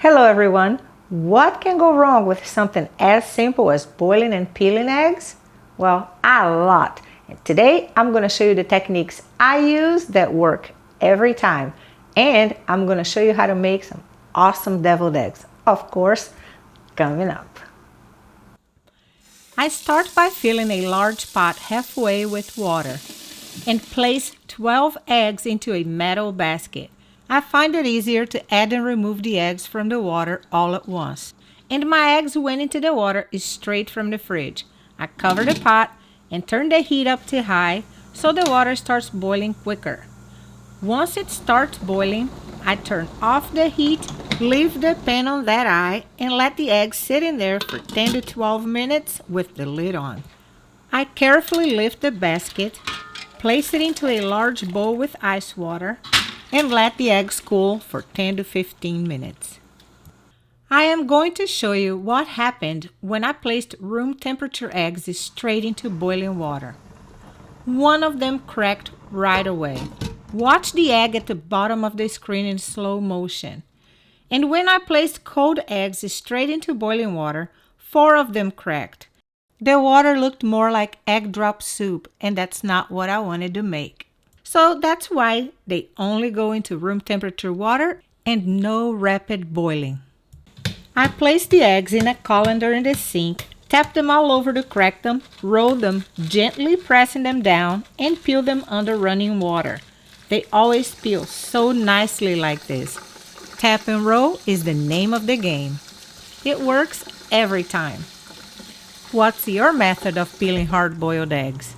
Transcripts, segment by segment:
Hello everyone! What can go wrong with something as simple as boiling and peeling eggs? Well, a lot. And today I'm going to show you the techniques I use that work every time. And I'm going to show you how to make some awesome deviled eggs. Of course, coming up. I start by filling a large pot halfway with water and place 12 eggs into a metal basket. I find it easier to add and remove the eggs from the water all at once. And my eggs went into the water straight from the fridge. I cover the pot and turn the heat up to high so the water starts boiling quicker. Once it starts boiling, I turn off the heat, leave the pan on that high, and let the eggs sit in there for 10 to 12 minutes with the lid on. I carefully lift the basket, place it into a large bowl with ice water, and let the eggs cool for 10 to 15 minutes. I am going to show you what happened when I placed room temperature eggs straight into boiling water. One of them cracked right away. Watch the egg at the bottom of the screen in slow motion. And when I placed cold eggs straight into boiling water, 4 of them cracked. The water looked more like egg drop soup, and that's not what I wanted to make. So that's why they only go into room temperature water and no rapid boiling. I placed the eggs in a colander in the sink, tap them all over to crack them, roll them, gently pressing them down, and peel them under running water. They always peel so nicely like this. Tap and roll is the name of the game. It works every time. What's your method of peeling hard-boiled eggs?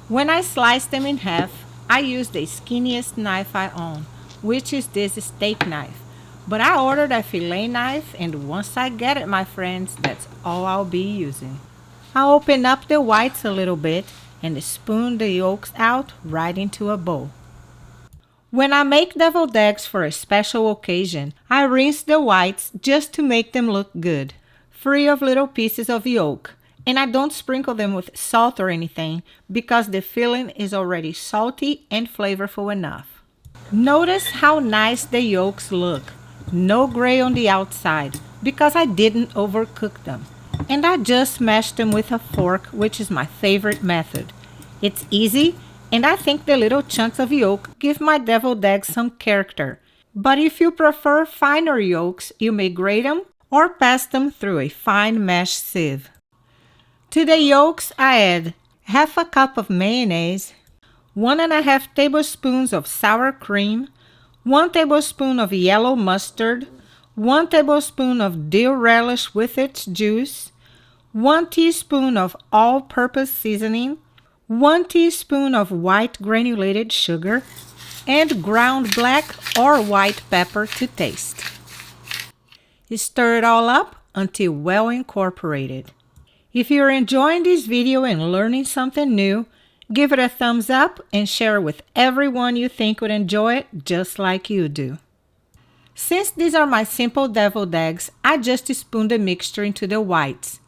When I slice them in half, I use the skinniest knife I own, which is this steak knife. But I ordered a fillet knife, and once I get it, my friends, that's all I'll be using. I'll open up the whites a little bit and spoon the yolks out right into a bowl. When I make deviled eggs for a special occasion, I rinse the whites just to make them look good, free of little pieces of yolk. And I don't sprinkle them with salt or anything because the filling is already salty and flavorful enough. Notice how nice the yolks look. No gray on the outside because I didn't overcook them. And I just mashed them with a fork, which is my favorite method. It's easy, and I think the little chunks of yolk give my deviled eggs some character. But if you prefer finer yolks, you may grate them or pass them through a fine mesh sieve. To the yolks, I add half a cup of mayonnaise, 1½ tablespoons of sour cream, 1 tablespoon of yellow mustard, 1 tablespoon of dill relish with its juice, 1 teaspoon of all-purpose seasoning, 1 teaspoon of white granulated sugar, and ground black or white pepper to taste. Stir it all up until well incorporated. If you're enjoying this video and learning something new, give it a thumbs up and share it with everyone you think would enjoy it just like you do. Since these are my simple deviled eggs, I just spoon the mixture into the whites.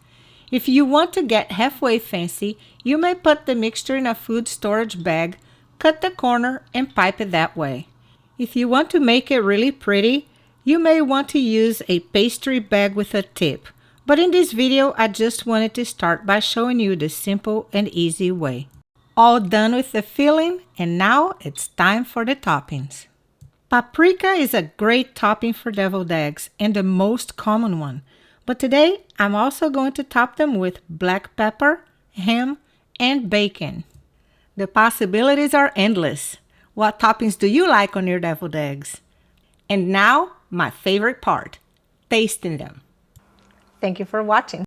If you want to get halfway fancy, you may put the mixture in a food storage bag, cut the corner, and pipe it that way. If you want to make it really pretty, you may want to use a pastry bag with a tip. But in this video, I just wanted to start by showing you the simple and easy way. All done with the filling, and now it's time for the toppings. Paprika is a great topping for deviled eggs and the most common one. But today, I'm also going to top them with black pepper, ham, and bacon. The possibilities are endless. What toppings do you like on your deviled eggs? And now, my favorite part, tasting them. Thank you for watching.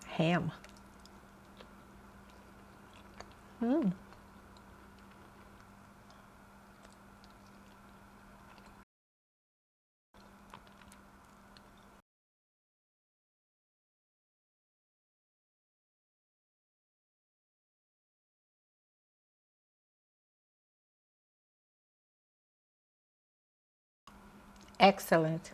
Ham. Excellent.